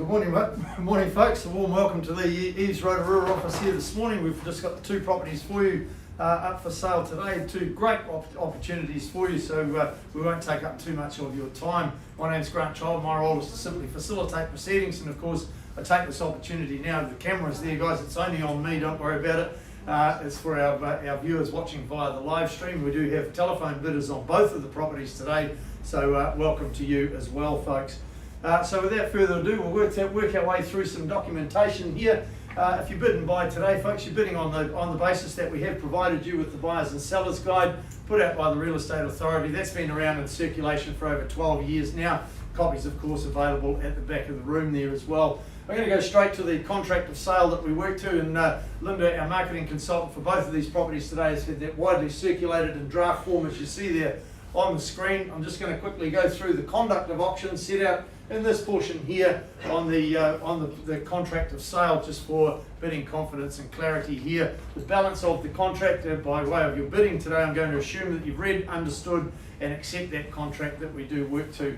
Good morning, mate. Good morning, folks. A warm welcome to the EVES Rotorua office here this morning. We've just got the two properties for you up for sale today. Two great opportunities for you, so we won't take up too much of your time. My name's Grant Child. My role is to simply facilitate proceedings, and of course, I take this opportunity now. The camera's there, guys. It's only on me. Don't worry about it. It's for our viewers watching via the live stream. We do have telephone bidders on both of the properties today, so welcome to you as well, folks. So without further ado, we'll work our way through some documentation here. If you bid and buy today, folks, you're bidding on the basis that we have provided you with the Buyers and Sellers Guide put out by the Real Estate Authority. That's been around in circulation for over 12 years now. Copies, of course, available at the back of the room there as well. I'm going to go straight to the contract of sale that we work to, and Linda, our marketing consultant for both of these properties today, has had that widely circulated in draft form as you see there on the screen. I'm just going to quickly go through the conduct of auction set out in this portion here on the contract of sale, just for bidding confidence and clarity here. The balance of the contract by way of your bidding today, I'm going to assume that you've read, understood and accept that contract that we do work to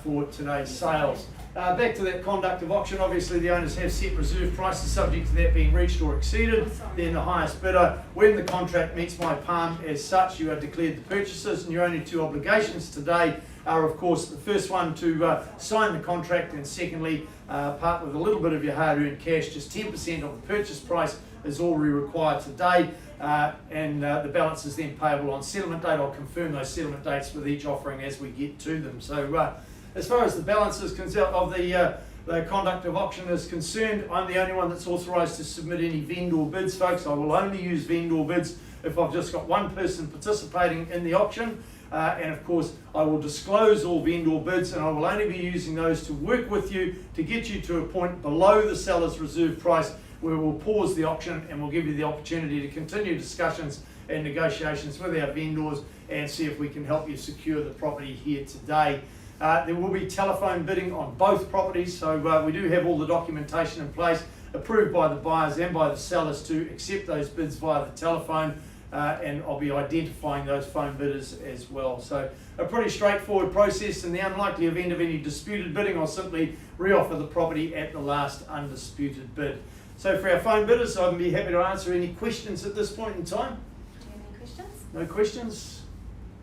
for today's sales. Back to that conduct of auction, obviously the owners have set reserve prices subject to that being reached or exceeded. Then the highest bidder, when the contract meets my palm as such, you are declared the purchasers, and your only two obligations today are, of course, the first one to sign the contract, and secondly, part with a little bit of your hard-earned cash. Just 10% of the purchase price is all we require today, and the balance is then payable on settlement date. I'll confirm those settlement dates with each offering as we get to them. So as far as the balance is concerned of the conduct of auction is concerned, I'm the only one that's authorised to submit any vendor bids, folks. I will only use vendor bids if I've just got one person participating in the auction. And of course, I will disclose all vendor bids, and I will only be using those to work with you to get you to a point below the seller's reserve price where we'll pause the auction and we'll give you the opportunity to continue discussions and negotiations with our vendors and see if we can help you secure the property here today. There will be telephone bidding on both properties, so we do have all the documentation in place, approved by the buyers and by the sellers to accept those bids via the telephone. And I'll be identifying those phone bidders as well. So a pretty straightforward process. In the unlikely event of any disputed bidding, I'll simply reoffer the property at the last undisputed bid. So for our phone bidders, I'd be happy to answer any questions at this point in time. Do you have any questions? No questions?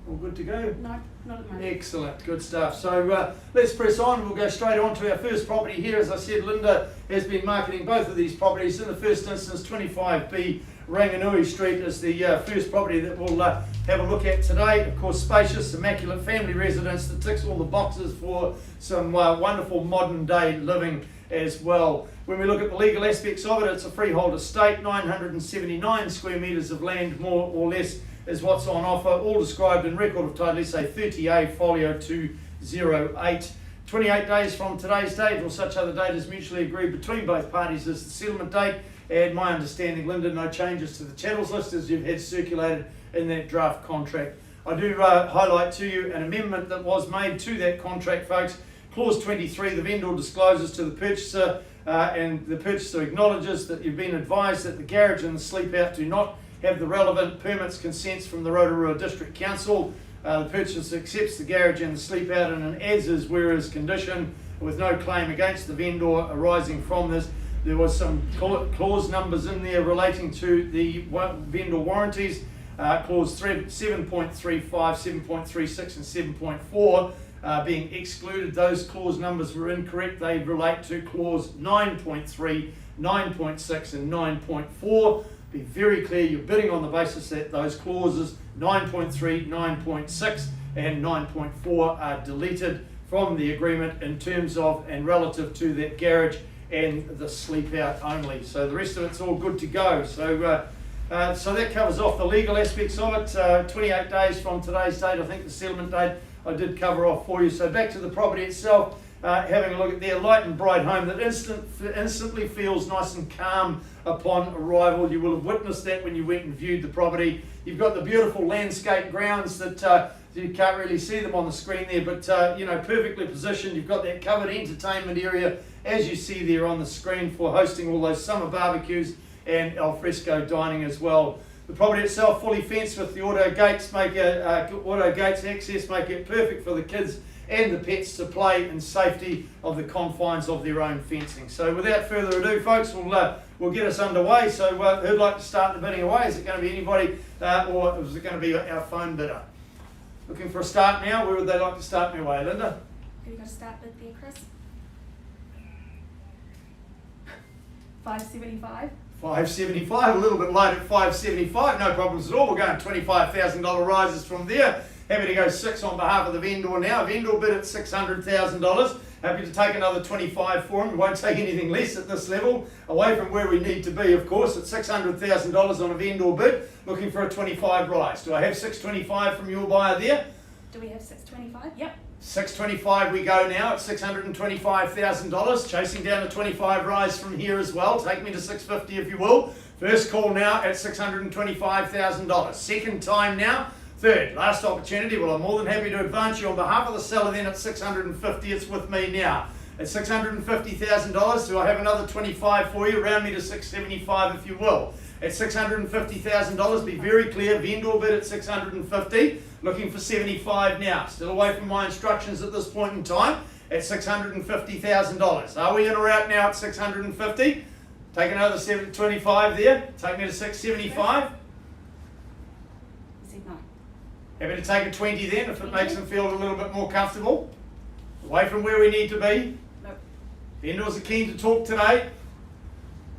All good to go? No, not at the moment. Excellent, good stuff. So let's press on. We'll go straight on to our first property here. As I said, Linda has been marketing both of these properties. In the first instance, 25B Ranginui Street is the first property that we'll have a look at today. Of course, spacious, immaculate family residence that ticks all the boxes for some wonderful modern day living as well. When we look at the legal aspects of it, it's a freehold estate, 979 square metres of land, more or less, is what's on offer, all described in record of title, let's say 30A folio 208. 28 days from today's date, or such other date as mutually agreed between both parties, is the settlement date. And my understanding, Linda, no changes to the chattels list as you've had circulated in that draft contract. I do highlight to you an amendment that was made to that contract, folks. Clause 23, the vendor discloses to the purchaser and the purchaser acknowledges that you've been advised that the garage and the sleep out do not have the relevant permits, consents from the Rotorua District Council. The purchaser accepts the garage and the sleep out in an as-is, whereas condition, with no claim against the vendor arising from this. There was some clause numbers in there relating to the vendor warranties. Clause 7.35, 7.36 and 7.4 being excluded. Those clause numbers were incorrect. They relate to clause 9.3, 9.6 and 9.4. Be very clear, you're bidding on the basis that those clauses 9.3, 9.6 and 9.4 are deleted from the agreement in terms of and relative to that garage and the sleep out only. So the rest of it's all good to go. So that covers off the legal aspects of it. 28 days from today's date, I think the settlement date I did cover off for you. So back to the property itself, having a look at their light and bright home that instantly feels nice and calm upon arrival. You will have witnessed that when you went and viewed the property. You've got the beautiful landscape grounds that you can't really see them on the screen there, but perfectly positioned. You've got that covered entertainment area, as you see there on the screen, for hosting all those summer barbecues and alfresco dining as well. The property itself fully fenced with the auto gates, auto gates access, make it perfect for the kids and the pets to play in safety of the confines of their own fencing. So without further ado, folks, we'll get us underway. So who'd like to start the bidding away? Is it going to be anybody or is it going to be our phone bidder? Looking for a start now. Where would they like to start me away, Linda? Have you got to start with there, Chris? 575. 575, a little bit light at 575, no problems at all. We're going $25,000 rises from there. Happy to go 6 on behalf of the vendor now. Vendor bid at $600,000. Happy to take another 25 for him. We won't take anything less at this level. Away from where we need to be, of course, at $600,000 on a vendor bid. Looking for a 25 rise. Do I have 625 from your buyer there? Do we have 625? Yep. 625 we go now at $625,000. Chasing down a 25 rise from here as well. Take me to 650 if you will. First call now at $625,000. Second time now. Third, last opportunity. Well, I'm more than happy to advance you on behalf of the seller then at $650. It's with me now. At $650,000, do I have another 25 for you? Round me to 675 if you will. At $650,000, be very clear, vendor bid at $650, looking for 75 now. Still away from my instructions at this point in time at $650,000. Are we in or out now at 650? Take another 25 there. Take me to 675. He said no. Happy to take a 20 then if it makes them feel a little bit more comfortable. Away from where we need to be. Nope. Vendors are keen to talk today.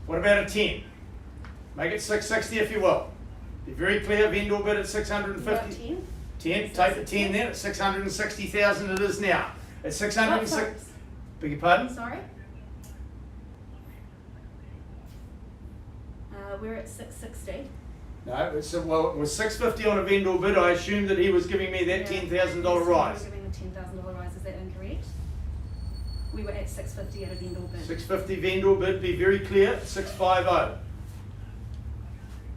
What about a 10? Make it 660 if you will. Be very clear, vendor bid at 650. 10. 10, take the 10 then at 660,000 it is now. At 606. Beg your pardon? Sorry. We're at 660. No, it was 650 on a vendor bid. I assumed that he was giving me that $10,000 rise. We were giving the $10,000 rise. Is that incorrect? We were at 650 at a vendor bid. 650 vendor bid, be very clear, 650.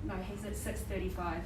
No, he's at 635.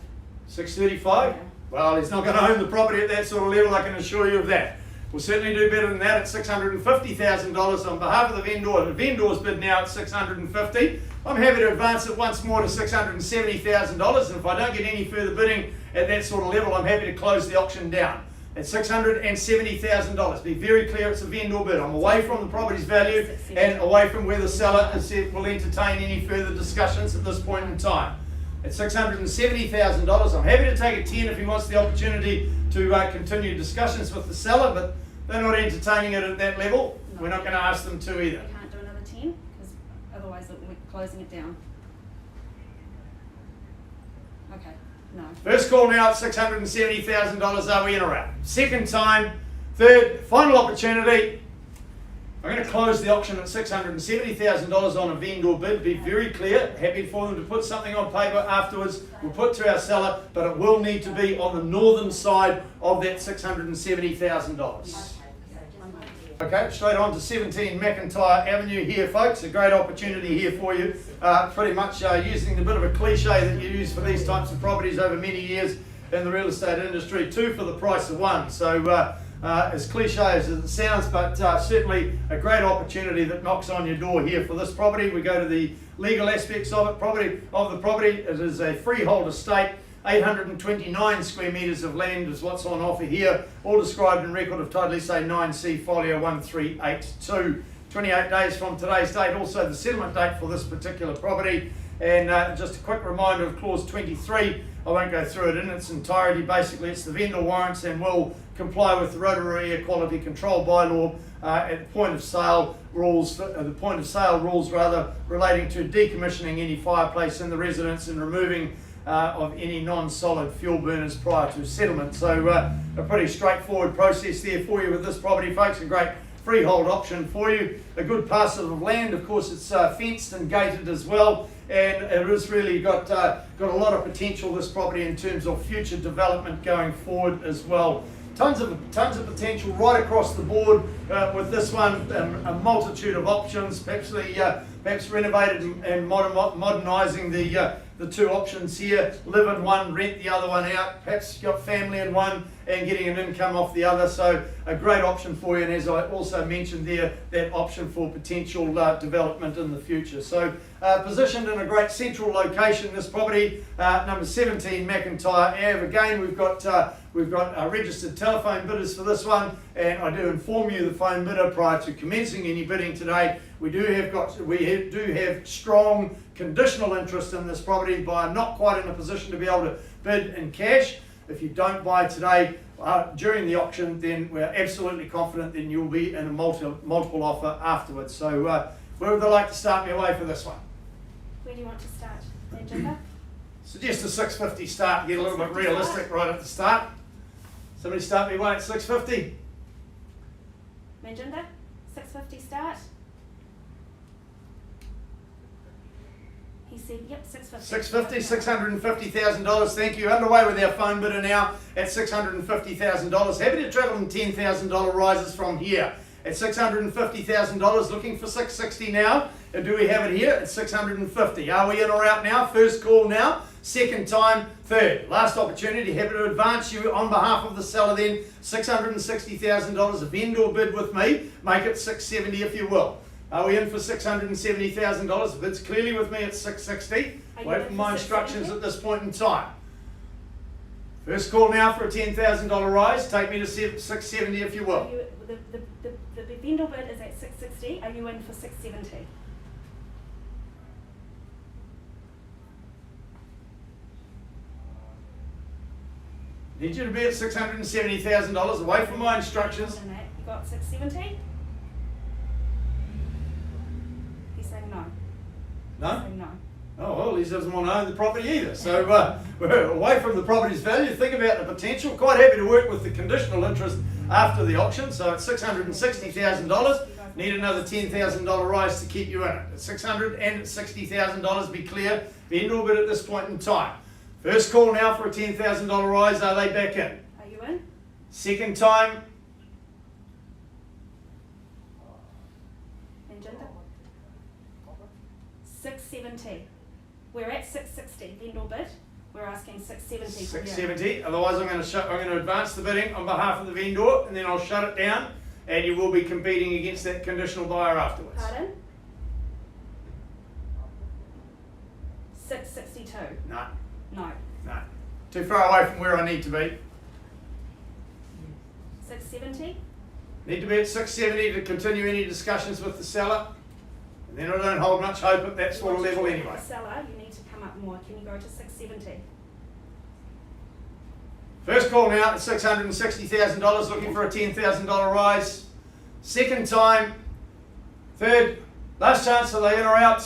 635? Yeah. Well, he's not going to own the property at that sort of level, I can assure you of that. We'll certainly do better than that at $650,000 on behalf of the vendor. The vendor's bid now at $650. I'm happy to advance it once more to $670,000, and if I don't get any further bidding at that sort of level, I'm happy to close the auction down at $670,000. Be very clear, it's a vendor bid. I'm away from the property's value and away from where the seller will entertain any further discussions at this point in time. At $670,000, I'm happy to take a 10 if he wants the opportunity to continue discussions with the seller, but they're not entertaining it at that level. No. We're not going to ask them to either. We can't do another 10 because otherwise we're closing it down. Okay, no. First call now at $670,000. Are we in or out? Second time, third, final opportunity. I'm going to close the auction at $670,000 on a vendor bid. Be very clear. Happy for them to put something on paper afterwards. We'll put to our seller, but it will need to be on the northern side of that $670,000. Okay, straight on to 17 McIntyre Avenue here, folks. A great opportunity here for you. Pretty much using the bit of a cliche that you use for these types of properties over many years in the real estate industry, 2 for the price of 1. So as cliche as it sounds, but certainly a great opportunity that knocks on your door here for this property. We go to the legal aspects of it. The property. It is a freehold estate. 829 square metres of land is what's on offer here, all described in record of title SA 9C folio 1382. 28 days from today's date, also the settlement date for this particular property. And just a quick reminder of clause 23, I won't go through it in its entirety. Basically, it's the vendor warrants and will comply with the Rotorua Air Quality Control bylaw at the point of sale rules, relating to decommissioning any fireplace in the residence and removing of any non-solid fuel burners prior to settlement. So a pretty straightforward process there for you with this property, folks. A great freehold option for you. A good parcel of land. Of course, it's fenced and gated as well, and it has really got a lot of potential, this property, in terms of future development going forward as well. Tons of potential right across the board with this one. A multitude of options, perhaps renovated and modernising the the two options here, live in one, rent the other one out, perhaps you've got family in one and getting an income off the other. So a great option for you, and as I also mentioned there, that option for potential development in the future. So positioned in a great central location, this property, number 17 McIntyre Ave. Again, we've got registered telephone bidders for this one, and I do inform you the phone bidder prior to commencing any bidding today. We do have strong conditional interest in this property, but I'm not quite in a position to be able to bid in cash. If you don't buy today during the auction, then we're absolutely confident then you'll be in a multiple offer afterwards. So where would they like to start me away for this one? Where do you want to start? Agenda? Suggest a 650 start, get a little bit realistic right at the start. Somebody start me away at 650. Agenda? 650 start? He said, yep, 650. 650, $650,000, thank you. Underway with our phone bidder now at $650,000. Happy to travel in $10,000 rises from here. At $650,000, looking for 660 now. Do we have it here at 650? Are we in or out now? First call now, second time, third. Last opportunity, happy to advance you on behalf of the seller then, $660,000, a vendor bid with me, make it 670 if you will. Are we in for $670,000? The bid's clearly with me at 660. Wait for my instructions at this point in time. First call now for a $10,000 rise. Take me to 670 if you will. The vendor bid is at 660. Are you in for 670? Need you to be at $670,000. Away from my instructions. You got 670? He's saying no. No? He's saying no. Oh, well, he doesn't want to own the property either. So we're away from the property's value. Think about the potential. Quite happy to work with the conditional interest after the auction. So at $660,000, need another $10,000 rise to keep you in it. At $660,000, be clear, vendor bid at this point in time. First call now for a $10,000 rise. Are they back in? Are you in? Second time. Agenda? 670. We're at 660. Vendor bid. We're asking 670. 670. Otherwise, I'm going to advance the bidding on behalf of the vendor, and then I'll shut it down, and you will be competing against that conditional buyer afterwards. Pardon? 662. No. No. No. Too far away from where I need to be. 670. Need to be at 670 to continue any discussions with the seller. And then I don't hold much hope at that sort of level anyway. The seller, you need to come up more. Can you go to 670? First call now at $660,000, looking for a $10,000 rise. Second time. Third. Last chance, are they in or out?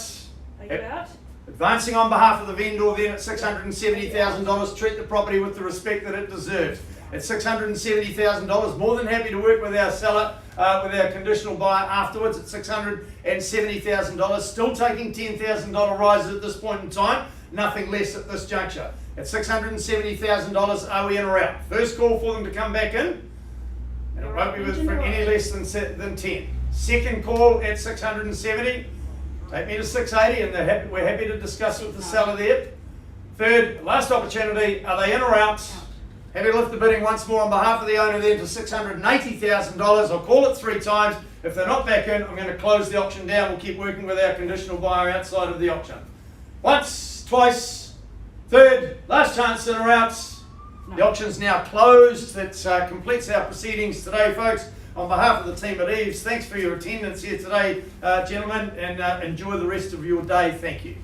Are you out? Advancing on behalf of the vendor then at $670,000, treat the property with the respect that it deserves. At $670,000, more than happy to work with our seller, with our conditional buyer afterwards at $670,000. Still taking $10,000 rises at this point in time, nothing less at this juncture. At $670,000, are we in or out? First call for them to come back in, and it won't be for any less than 10. Second call at 670. Take me to 680, and we're happy to discuss with the seller there. Third, last opportunity, are they in or out? Happy to lift the bidding once more on behalf of the owner then to $680,000. I'll call it 3 times. If they're not back in, I'm going to close the auction down. We'll keep working with our conditional buyer outside of the auction. Once, twice, third, last chance, in or out. The auction's now closed. That completes our proceedings today, folks. On behalf of the team at EVES, thanks for your attendance here today, gentlemen, and enjoy the rest of your day. Thank you.